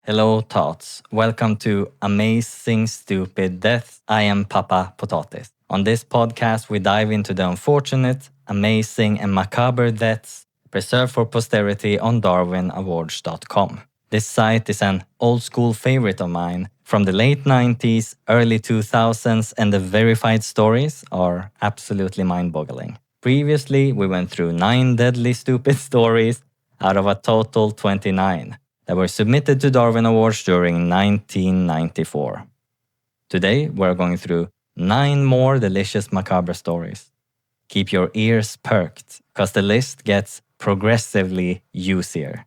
Hello, Tots. Welcome to Amazing Stupid Deaths. I am Papa Potatis. On this podcast, we dive into the unfortunate, amazing, and macabre deaths preserved for posterity on darwinawards.com. This site is an old school favorite of mine from the late 90s, early 2000s, and the verified stories are absolutely mind-boggling. Previously, we went through 9 deadly stupid stories out of a total 29 that were submitted to Darwin Awards during 1994. Today, we're going through 9 more delicious macabre stories. Keep your ears perked, because the list gets progressively juicier.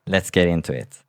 Let's get into it.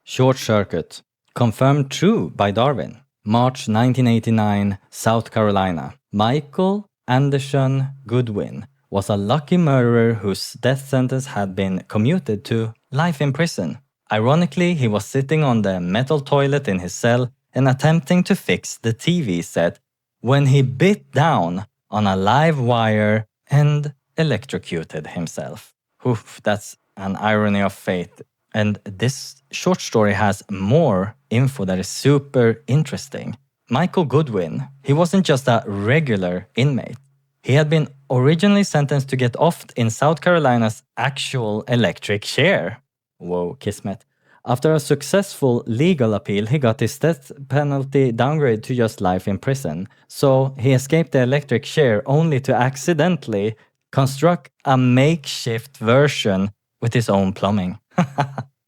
Short Circuit. Confirmed true by Darwin. March 1989, South Carolina. Michael Anderson Goodwin was a lucky murderer whose death sentence had been commuted to life in prison. Ironically, he was sitting on the metal toilet in his cell and attempting to fix the TV set when he bit down on a live wire and electrocuted himself. Oof, that's an irony of fate. And this short story has more info that is super interesting. Michael Goodwin, he wasn't just a regular inmate. He had been originally sentenced to get offed in South Carolina's actual electric chair. Whoa, kismet. After a successful legal appeal, he got his death penalty downgraded to just life in prison. So he escaped the electric chair only to accidentally construct a makeshift version with his own plumbing.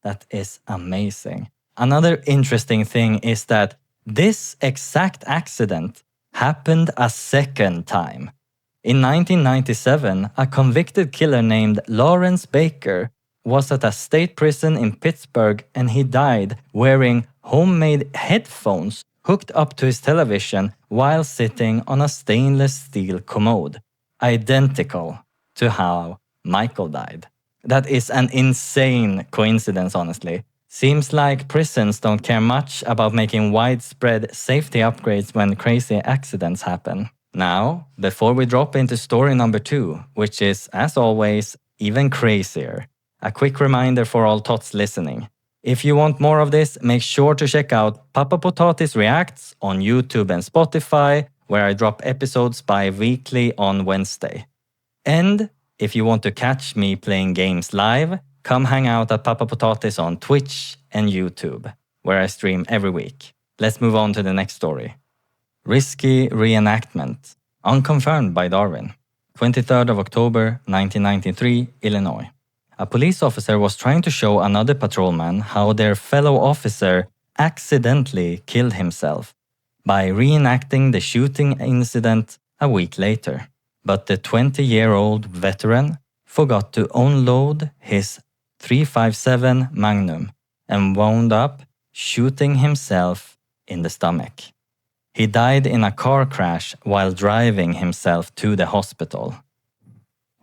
That is amazing. Another interesting thing is that this exact accident happened a second time. In 1997, a convicted killer named Lawrence Baker was at a state prison in Pittsburgh and he died wearing homemade headphones hooked up to his television while sitting on a stainless steel commode, identical to how Michael died. That is an insane coincidence, honestly. Seems like prisons don't care much about making widespread safety upgrades when crazy accidents happen. Now, before we drop into story number 2, which is, as always, even crazier, a quick reminder for all tots listening. If you want more of this, make sure to check out Papa Potatis Reacts on YouTube and Spotify, where I drop episodes bi-weekly on Wednesday. And if you want to catch me playing games live, come hang out at Papa Potatis on Twitch and YouTube, where I stream every week. Let's move on to the next story. Risky Reenactment. Unconfirmed by Darwin. 23rd of October, 1993, Illinois. A police officer was trying to show another patrolman how their fellow officer accidentally killed himself by reenacting the shooting incident a week later. But the 20-year-old veteran forgot to unload his .357 Magnum and wound up shooting himself in the stomach. He died in a car crash while driving himself to the hospital.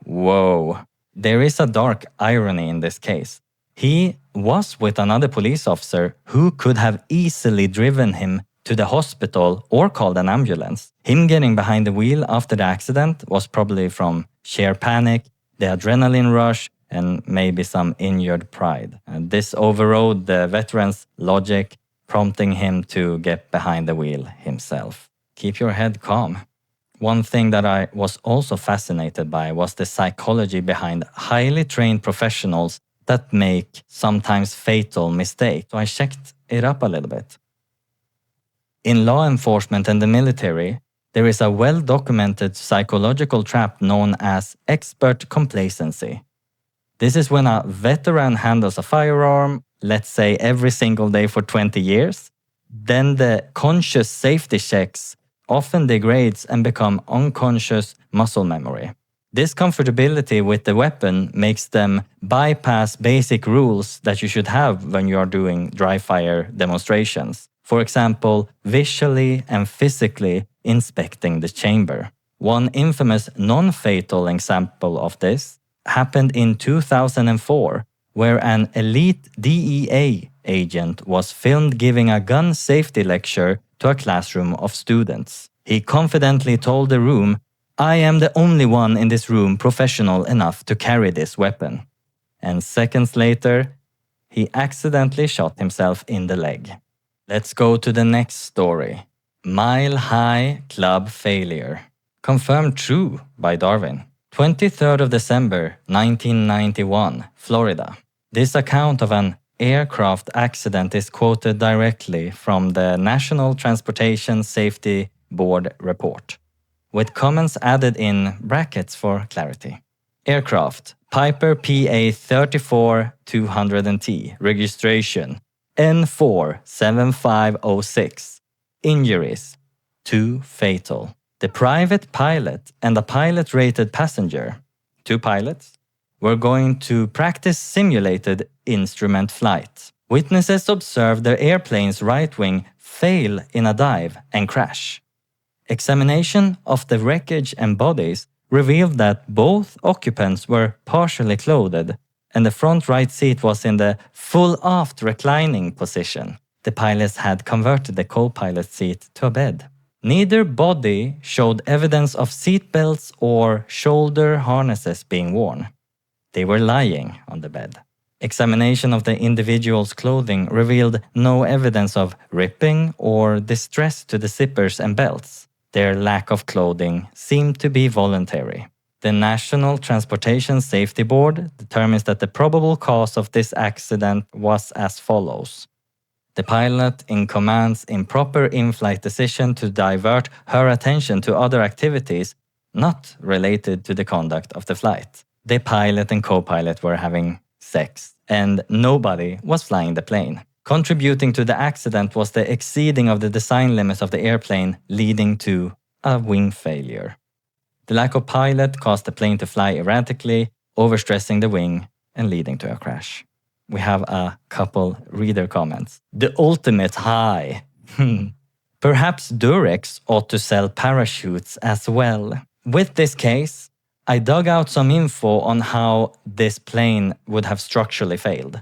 Whoa. There is a dark irony in this case. He was with another police officer who could have easily driven him to the hospital or called an ambulance. Him getting behind the wheel after the accident was probably from sheer panic, the adrenaline rush, and maybe some injured pride. And this overrode the veteran's logic, prompting him to get behind the wheel himself. Keep your head calm. One thing that I was also fascinated by was the psychology behind highly trained professionals that make sometimes fatal mistakes. So I checked it up a little bit. In law enforcement and the military, there is a well-documented psychological trap known as expert complacency. This is when a veteran handles a firearm, let's say every single day for 20 years, then the conscious safety checks often degrades and become unconscious muscle memory. This comfortability with the weapon makes them bypass basic rules that you should have when you are doing dry fire demonstrations. For example, visually and physically inspecting the chamber. One infamous non-fatal example of this happened in 2004, where an elite DEA agent was filmed giving a gun safety lecture to a classroom of students. He confidently told the room, "I am the only one in this room professional enough to carry this weapon." And seconds later, he accidentally shot himself in the leg. Let's go to the next story. Mile High Club Failure. Confirmed true by Darwin. 23rd of December 1991, Florida. This account of an aircraft accident is quoted directly from the National Transportation Safety Board report, with comments added in brackets for clarity. Aircraft Piper PA-34-200T, registration N47506. Injuries 2 fatal. The private pilot and a pilot-rated passenger, 2 pilots, were going to practice simulated instrument flight. Witnesses observed the airplane's right wing fail in a dive and crash. Examination of the wreckage and bodies revealed that both occupants were partially clothed, and the front right seat was in the full aft reclining position. The pilots had converted the co-pilot seat to a bed. Neither body showed evidence of seatbelts or shoulder harnesses being worn. They were lying on the bed. Examination of the individual's clothing revealed no evidence of ripping or distress to the zippers and belts. Their lack of clothing seemed to be voluntary. The National Transportation Safety Board determines that the probable cause of this accident was as follows. The pilot in command's improper in-flight decision to divert her attention to other activities not related to the conduct of the flight. The pilot and co-pilot were having sex, and nobody was flying the plane. Contributing to the accident was the exceeding of the design limits of the airplane, leading to a wing failure. The lack of pilot caused the plane to fly erratically, overstressing the wing and leading to a crash. We have a couple reader comments. The ultimate high. Perhaps Durex ought to sell parachutes as well. With this case, I dug out some info on how this plane would have structurally failed.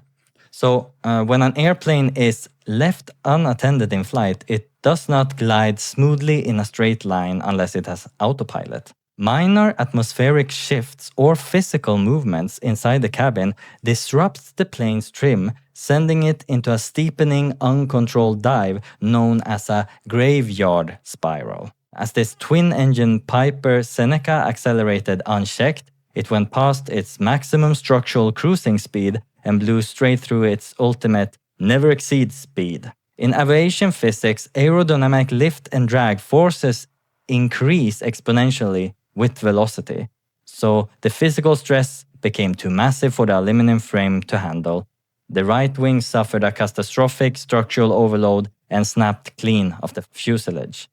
So when an airplane is left unattended in flight, it does not glide smoothly in a straight line unless it has autopilot. Minor atmospheric shifts or physical movements inside the cabin disrupts the plane's trim, sending it into a steepening, uncontrolled dive known as a graveyard spiral. As this twin-engine Piper Seneca accelerated unchecked, it went past its maximum structural cruising speed and blew straight through its ultimate never exceed speed. In aviation physics, aerodynamic lift and drag forces increase exponentially with velocity. So the physical stress became too massive for the aluminum frame to handle. The right wing suffered a catastrophic structural overload and snapped clean of the fuselage.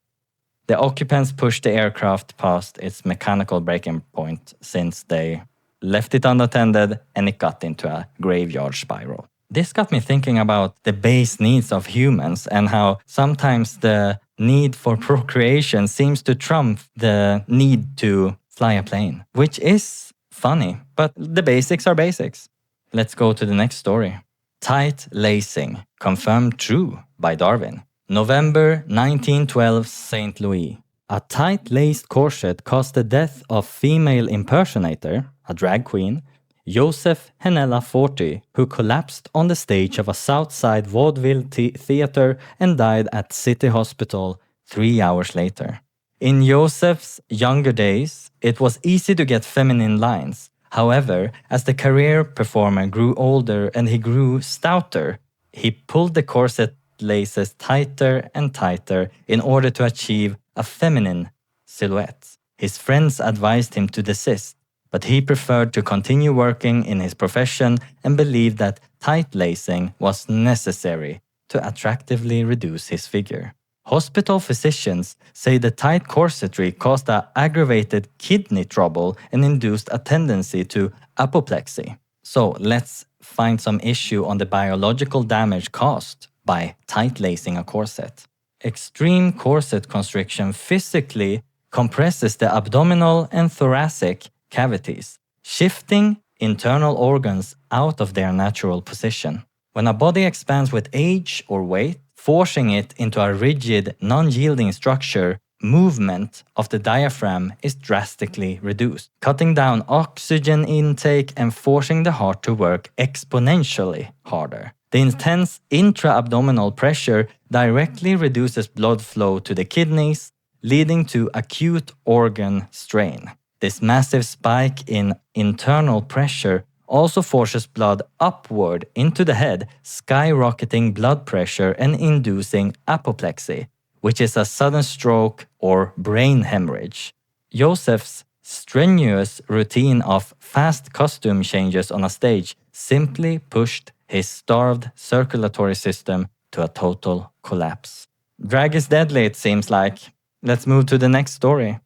The occupants pushed the aircraft past its mechanical breaking point since they left it unattended and it got into a graveyard spiral. This got me thinking about the base needs of humans and how sometimes the need for procreation seems to trump the need to fly a plane, which is funny, but the basics are basics. Let's go to the next story. Tight lacing, confirmed true by Darwin. November 1912, St. Louis. A tight-laced corset caused the death of female impersonator, a drag queen, Joseph Henella 40, who collapsed on the stage of a Southside vaudeville theater and died at City Hospital 3 hours later. In Joseph's younger days, it was easy to get feminine lines. However, as the career performer grew older and he grew stouter, he pulled the corset laces tighter and tighter in order to achieve a feminine silhouette. His friends advised him to desist, but he preferred to continue working in his profession and believed that tight lacing was necessary to attractively reduce his figure. Hospital physicians say the tight corsetry caused aggravated kidney trouble and induced a tendency to apoplexy. So let's find some issue on the biological damage caused by tight lacing a corset. Extreme corset constriction physically compresses the abdominal and thoracic cavities, shifting internal organs out of their natural position. When a body expands with age or weight, forcing it into a rigid, non-yielding structure, movement of the diaphragm is drastically reduced, cutting down oxygen intake and forcing the heart to work exponentially harder. The intense intra-abdominal pressure directly reduces blood flow to the kidneys, leading to acute organ strain. This massive spike in internal pressure also forces blood upward into the head, skyrocketing blood pressure and inducing apoplexy, which is a sudden stroke or brain hemorrhage. Joseph's strenuous routine of fast costume changes on a stage simply pushed his starved circulatory system to a total collapse. Drag is deadly, it seems like. Let's move to the next story.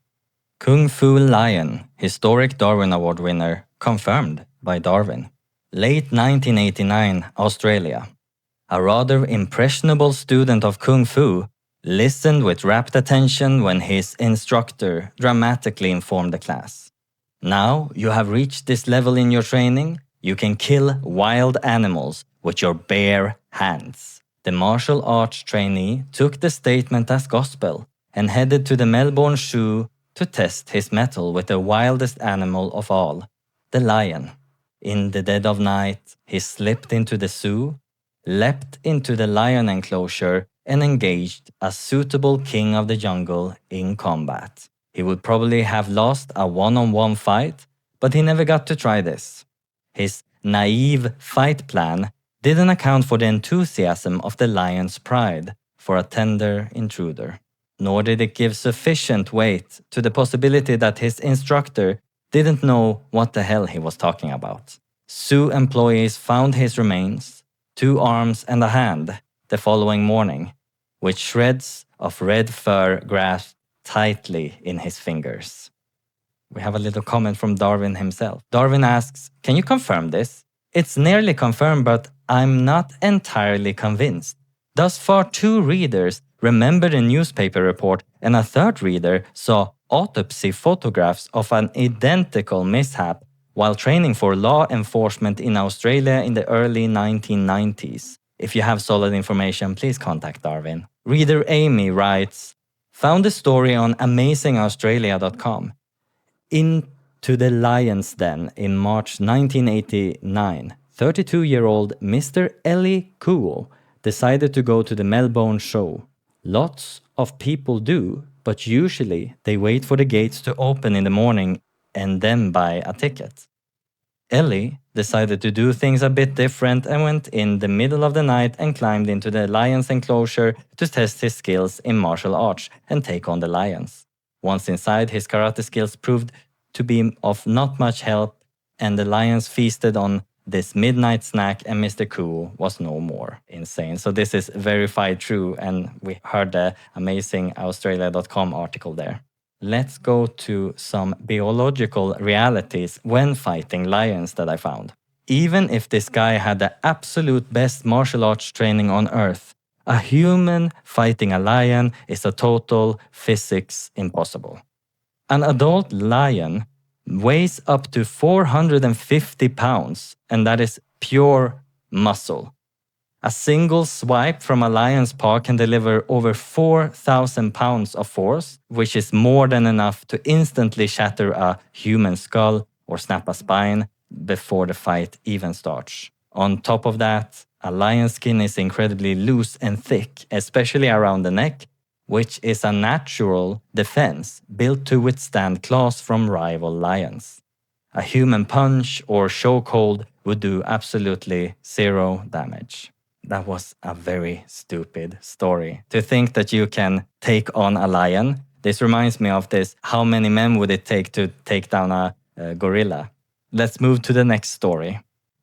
Kung Fu Lion, historic Darwin Award winner, confirmed by Darwin. Late 1989, Australia. A rather impressionable student of Kung Fu listened with rapt attention when his instructor dramatically informed the class. Now you have reached this level in your training, you can kill wild animals with your bare hands. The martial arts trainee took the statement as gospel and headed to the Melbourne Zoo to test his mettle with the wildest animal of all, the lion. In the dead of night, he slipped into the zoo, leapt into the lion enclosure, and engaged a suitable king of the jungle in combat. He would probably have lost a one-on-one fight, but he never got to try this. His naive fight plan didn't account for the enthusiasm of the lion's pride for a tender intruder. Nor did it give sufficient weight to the possibility that his instructor didn't know what the hell he was talking about. Zoo employees found his remains, 2 arms and a hand, the following morning, with shreds of red fur grasped tightly in his fingers. We have a little comment from Darwin himself. Darwin asks, "Can you confirm this? It's nearly confirmed, but I'm not entirely convinced." Thus far, 2 readers remembered a newspaper report, and a 3rd reader saw autopsy photographs of an identical mishap while training for law enforcement in Australia in the early 1990s. If you have solid information, please contact Darwin. Reader Amy writes, "Found the story on amazingaustralia.com. Into the Lion's Den in March 1989, 32-year-old Mr. Ellie Kuo decided to go to the Melbourne show. Lots of people do, but usually they wait for the gates to open in the morning and then buy a ticket. Ellie decided to do things a bit different and went in the middle of the night and climbed into the lion's enclosure to test his skills in martial arts and take on the lions. Once inside, his karate skills proved to be of not much help, and the lions feasted on this midnight snack, and Mr. Cool was no more. Insane. So this is verified true, and we heard the amazingaustralia.com article there. Let's go to some biological realities when fighting lions that I found. Even if this guy had the absolute best martial arts training on earth, a human fighting a lion is a total physics impossible. An adult lion weighs up to 450 pounds, and that is pure muscle. A single swipe from a lion's paw can deliver over 4,000 pounds of force, which is more than enough to instantly shatter a human skull or snap a spine before the fight even starts. On top of that, a lion's skin is incredibly loose and thick, especially around the neck, which is a natural defense built to withstand claws from rival lions. A human punch or chokehold would do absolutely zero damage. That was a very stupid story. To think that you can take on a lion, this reminds me of this, how many men would it take to take down a gorilla? Let's move to the next story.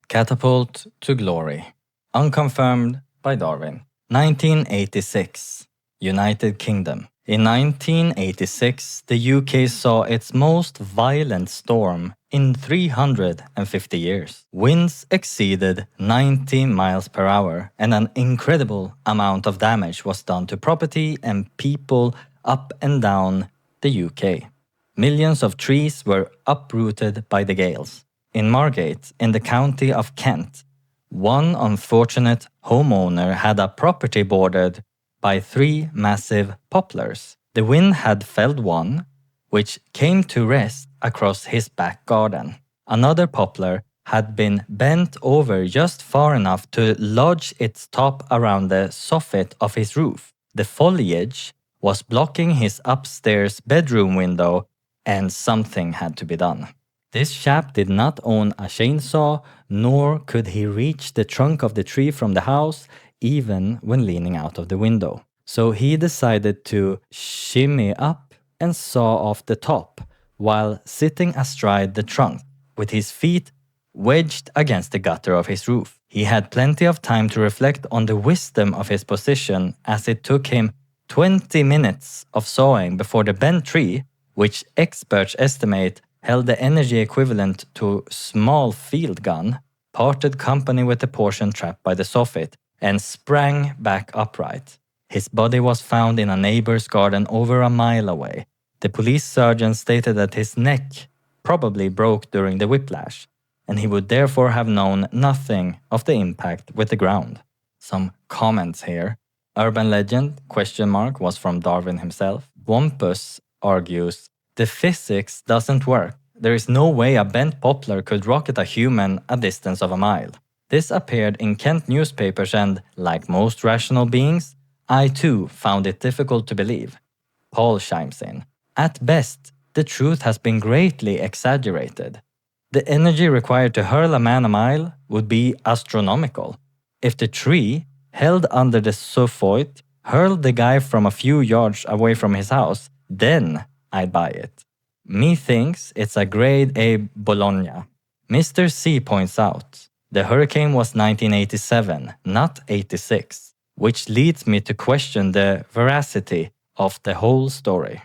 Catapult to glory. Unconfirmed by Darwin. 1986. United Kingdom. In 1986, the UK saw its most violent storm in 350 years. Winds exceeded 90 miles per hour, and an incredible amount of damage was done to property and people up and down the UK. Millions of trees were uprooted by the gales. In Margate, in the county of Kent, one unfortunate homeowner had a property bordered by 3 massive poplars. The wind had felled one, which came to rest across his back garden. Another poplar had been bent over just far enough to lodge its top around the soffit of his roof. The foliage was blocking his upstairs bedroom window, and something had to be done. This chap did not own a chainsaw, nor could he reach the trunk of the tree from the house, even when leaning out of the window. So he decided to shimmy up and saw off the top while sitting astride the trunk, with his feet wedged against the gutter of his roof. He had plenty of time to reflect on the wisdom of his position, as it took him 20 minutes of sawing before the bent tree, which experts estimate held the energy equivalent to a small field gun, parted company with the portion trapped by the soffit and sprang back upright. His body was found in a neighbor's garden over a mile away. The police surgeon stated that his neck probably broke during the whiplash, and he would therefore have known nothing of the impact with the ground. Some comments here. Urban legend, ? Was from Darwin himself. Wampus argues, the physics doesn't work. There is no way a bent poplar could rocket a human a distance of a mile. This appeared in Kent newspapers and, like most rational beings, I too found it difficult to believe. Paul chimes in. At best, the truth has been greatly exaggerated. The energy required to hurl a man a mile would be astronomical. If the tree, held under the soffit, hurled the guy from a few yards away from his house, then I'd buy it. Methinks it's a grade A Bologna. Mr. C points out, the hurricane was 1987, not 86, which leads me to question the veracity of the whole story.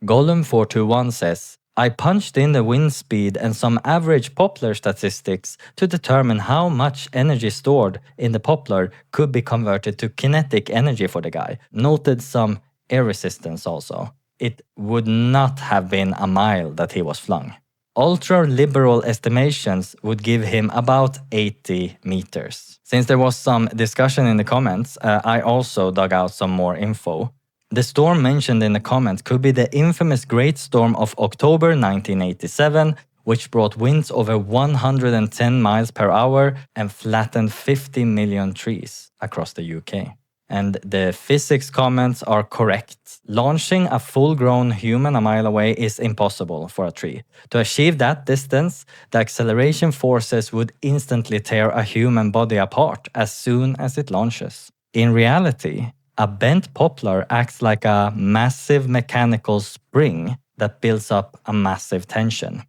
Gollum421 says, I punched in the wind speed and some average poplar statistics to determine how much energy stored in the poplar could be converted to kinetic energy for the guy. Noted some air resistance also. It would not have been a mile that he was flung. Ultra-liberal estimations would give him about 80 meters. Since there was some discussion in the comments, I also dug out some more info. The storm mentioned in the comments could be the infamous Great Storm of October 1987, which brought winds over 110 miles per hour and flattened 50 million trees across the UK. And the physics comments are correct. Launching a full-grown human a mile away is impossible for a tree. To achieve that distance, the acceleration forces would instantly tear a human body apart as soon as it launches. In reality, a bent poplar acts like a massive mechanical spring that builds up a massive tension.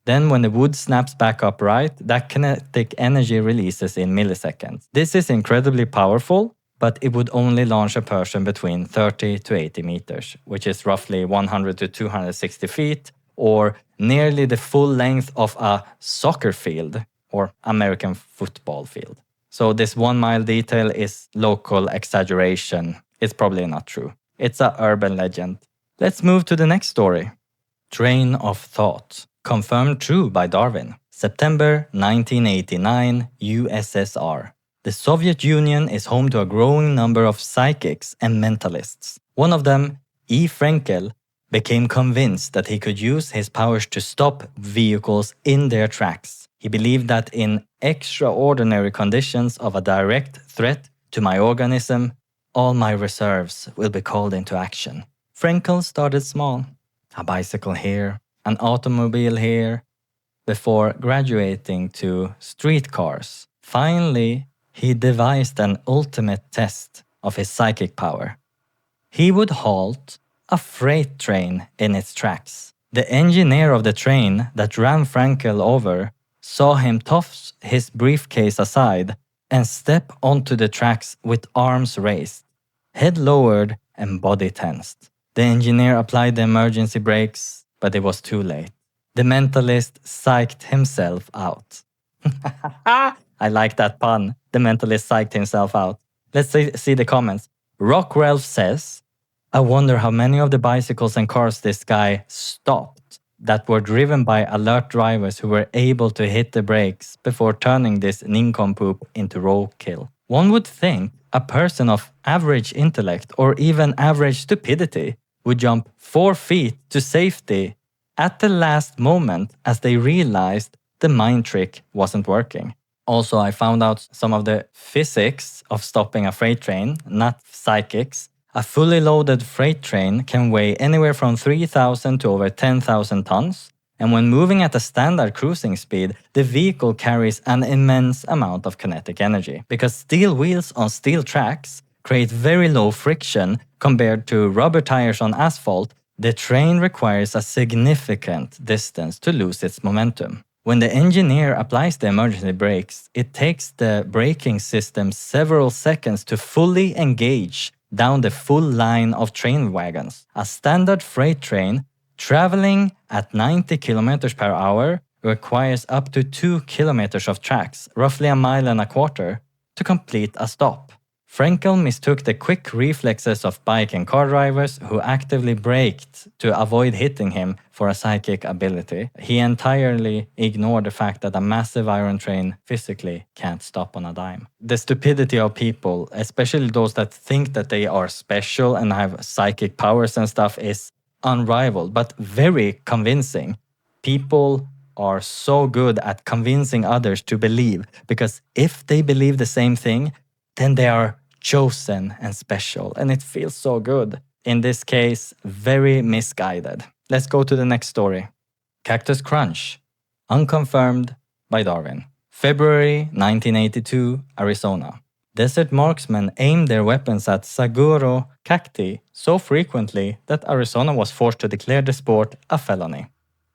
Then when the wood snaps back upright, that kinetic energy releases in milliseconds. This is incredibly powerful, but it would only launch a person between 30 to 80 meters, which is roughly 100 to 260 feet, or nearly the full length of a soccer field or American football field. So this 1 mile detail is local exaggeration. It's probably not true. It's an urban legend. Let's move to the next story. Train of thought. Confirmed true by Darwin. September 1989, USSR. The Soviet Union is home to a growing number of psychics and mentalists. One of them, E. Frenkel, became convinced that he could use his powers to stop vehicles in their tracks. He believed that in extraordinary conditions of a direct threat to my organism, all my reserves will be called into action. Frenkel started small. A bicycle here, an automobile here, before graduating to streetcars. Finally, he devised an ultimate test of his psychic power. He would halt a freight train in its tracks. The engineer of the train that ran Frenkel over saw him toss his briefcase aside and step onto the tracks with arms raised, head lowered and body tensed. The engineer applied the emergency brakes, but it was too late. The mentalist psyched himself out. I like that pun. The mentalist psyched himself out. Let's see the comments. Rock Ralph says, I wonder how many of the bicycles and cars this guy stopped that were driven by alert drivers who were able to hit the brakes before turning this nincompoop into roadkill. One would think a person of average intellect or even average stupidity would jump 4 feet to safety at the last moment as they realized the mind trick wasn't working. Also, I found out some of the physics of stopping a freight train, not psychics. A fully loaded freight train can weigh anywhere from 3,000 to over 10,000 tons. And when moving at a standard cruising speed, the vehicle carries an immense amount of kinetic energy. Because steel wheels on steel tracks create very low friction compared to rubber tires on asphalt, the train requires a significant distance to lose its momentum. When the engineer applies the emergency brakes, it takes the braking system several seconds to fully engage down the full line of train wagons. A standard freight train traveling at 90 kilometers per hour requires up to 2 kilometers of tracks, roughly a mile and a quarter, to complete a stop. Frenkel mistook the quick reflexes of bike and car drivers who actively braked to avoid hitting him for a psychic ability. He entirely ignored the fact that a massive iron train physically can't stop on a dime. The stupidity of people, especially those that think that they are special and have psychic powers and stuff, is unrivaled, but very convincing. People are so good at convincing others to believe, because if they believe the same thing, then they are chosen and special, and it feels so good. In this case, very misguided. Let's go to the next story. Cactus Crunch, unconfirmed by Darwin. February 1982, Arizona. Desert marksmen aimed their weapons at saguaro cacti so frequently that Arizona was forced to declare the sport a felony.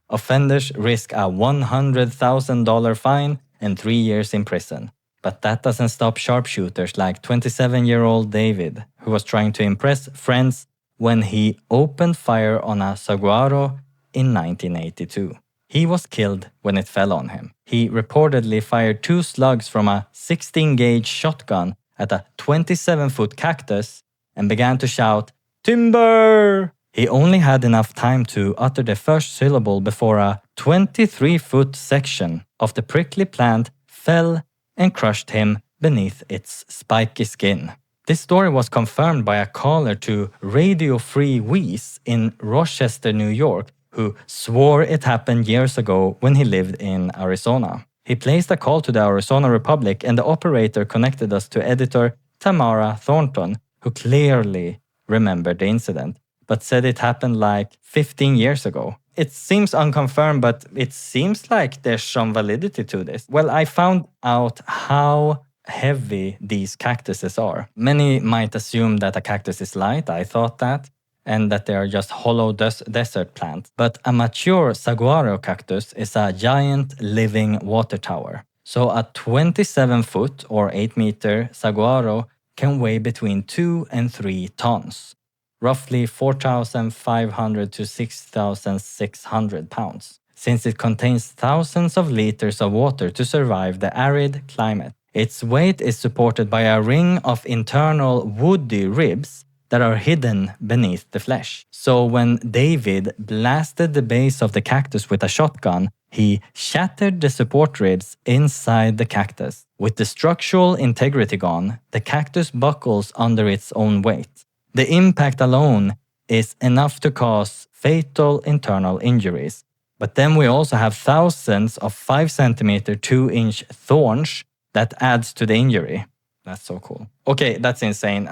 Offenders risk a $100,000 fine and 3 years in prison. But that doesn't stop sharpshooters like 27-year-old David, who was trying to impress friends when he opened fire on a saguaro in 1982. He was killed when it fell on him. He reportedly fired 2 slugs from a 16-gauge shotgun at a 27-foot cactus and began to shout, "Timber!" He only had enough time to utter the first syllable before a 23-foot section of the prickly plant fell and crushed him beneath its spiky skin. This story was confirmed by a caller to Radio Free Wheeze in Rochester, New York, who swore it happened years ago when he lived in Arizona. He placed a call to the Arizona Republic, and the operator connected us to editor Tamara Thornton, who clearly remembered the incident, but said it happened like 15 years ago. It seems unconfirmed, but it seems like there's some validity to this. Well, I found out how heavy these cactuses are. Many might assume that a cactus is light, I thought that, and that they are just hollow desert plants. But a mature saguaro cactus is a giant living water tower. So a 27-foot or 8-meter saguaro can weigh between 2 and 3 tons. Roughly 4,500 to 6,600 pounds, since it contains thousands of liters of water to survive the arid climate. Its weight is supported by a ring of internal woody ribs that are hidden beneath the flesh. So when David blasted the base of the cactus with a shotgun, he shattered the support ribs inside the cactus. With the structural integrity gone, the cactus buckles under its own weight. The impact alone is enough to cause fatal internal injuries. But then we also have thousands of 5 centimeter, 2-inch thorns that adds to the injury. That's so cool. Okay, that's insane.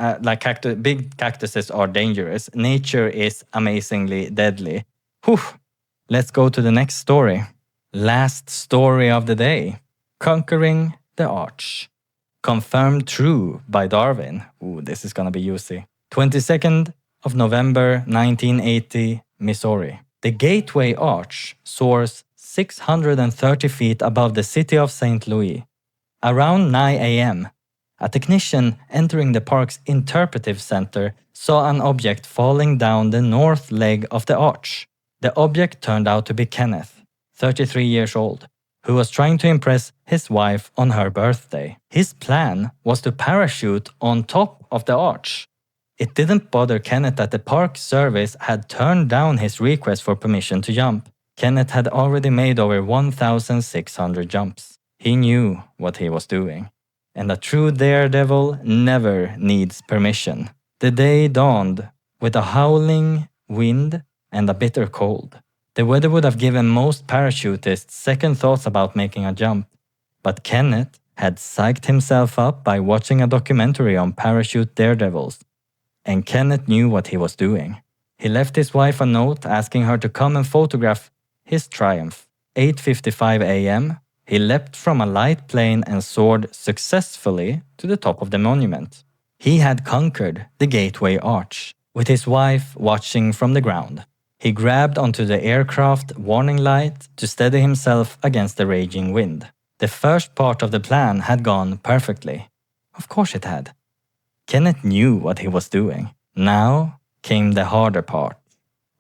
Big cactuses are dangerous. Nature is amazingly deadly. Whew. Let's go to the next story. Last story of the day. Conquering the Arch. Confirmed true by Darwin. Ooh, this is gonna be juicy. 22nd of November 1980, Missouri. The Gateway Arch soars 630 feet above the city of St. Louis. Around 9 a.m., a technician entering the park's interpretive center saw an object falling down the north leg of the arch. The object turned out to be Kenneth, 33 years old, who was trying to impress his wife on her birthday. His plan was to parachute on top of the arch. It didn't bother Kenneth that the Park Service had turned down his request for permission to jump. Kenneth had already made over 1,600 jumps. He knew what he was doing. And a true daredevil never needs permission. The day dawned with a howling wind, and a bitter cold. The weather would have given most parachutists second thoughts about making a jump. But Kenneth had psyched himself up by watching a documentary on parachute daredevils. And Kenneth knew what he was doing. He left his wife a note asking her to come and photograph his triumph. 8:55 a.m., he leapt from a light plane and soared successfully to the top of the monument. He had conquered the Gateway Arch, with his wife watching from the ground. He grabbed onto the aircraft warning light to steady himself against the raging wind. The first part of the plan had gone perfectly. Of course it had. Kenneth knew what he was doing. Now came the harder part.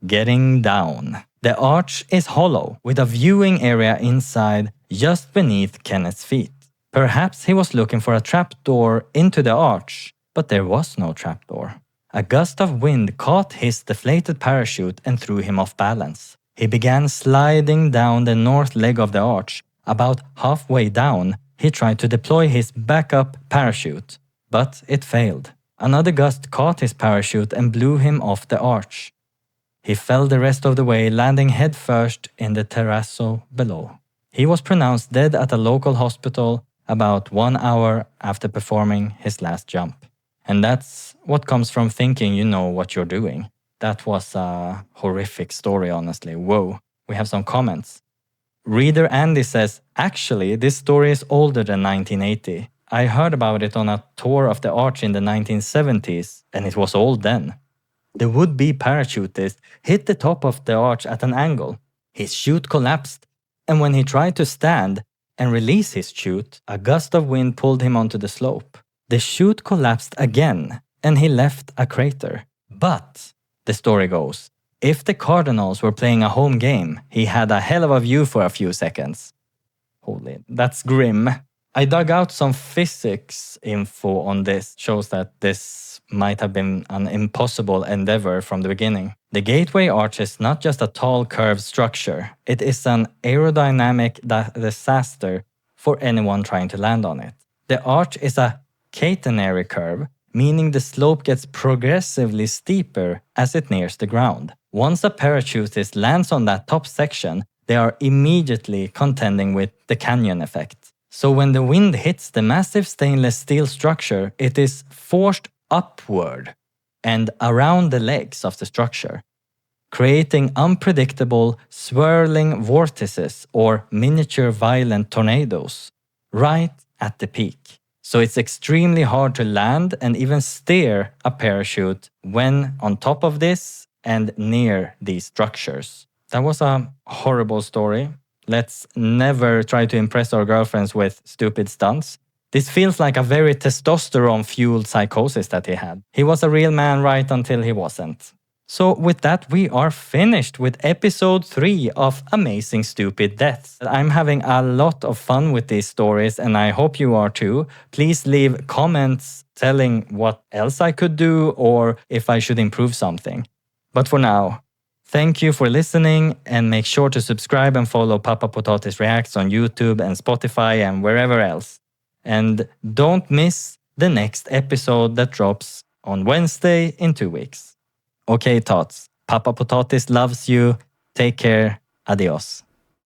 Getting down. The arch is hollow, with a viewing area inside just beneath Kenneth's feet. Perhaps he was looking for a trapdoor into the arch, but there was no trapdoor. A gust of wind caught his deflated parachute and threw him off balance. He began sliding down the north leg of the arch. About halfway down, he tried to deploy his backup parachute, but it failed. Another gust caught his parachute and blew him off the arch. He fell the rest of the way, landing headfirst in the terrazzo below. He was pronounced dead at a local hospital about 1 hour after performing his last jump. And that's what comes from thinking you know what you're doing. That was a horrific story, honestly. Whoa. We have some comments. Reader Andy says, actually, this story is older than 1980. I heard about it on a tour of the arch in the 1970s, and it was old then. The would-be parachutist hit the top of the arch at an angle. His chute collapsed, and when he tried to stand and release his chute, a gust of wind pulled him onto the slope. The chute collapsed again, and he left a crater. But, the story goes, if the Cardinals were playing a home game, he had a hell of a view for a few seconds. Holy, that's grim. I dug out some physics info on this. Shows that this might have been an impossible endeavor from the beginning. The Gateway Arch is not just a tall curved structure. It is an aerodynamic disaster for anyone trying to land on it. The arch is a catenary curve, meaning the slope gets progressively steeper as it nears the ground. Once a parachutist lands on that top section, they are immediately contending with the canyon effect. So when the wind hits the massive stainless steel structure, it is forced upward and around the legs of the structure, creating unpredictable swirling vortices or miniature violent tornadoes right at the peak. So it's extremely hard to land and even steer a parachute when on top of this and near these structures. That was a horrible story. Let's never try to impress our girlfriends with stupid stunts. This feels like a very testosterone-fueled psychosis that he had. He was a real man right until he wasn't. So with that, we are finished with episode 3 of Amazing Stupid Deaths. I'm having a lot of fun with these stories and I hope you are too. Please leave comments telling what else I could do or if I should improve something. But for now, thank you for listening and make sure to subscribe and follow Papa Potatis Reacts on YouTube and Spotify and wherever else. And don't miss the next episode that drops on Wednesday in 2 weeks. Okay, tots. Papa Potatis loves you. Take care. Adios.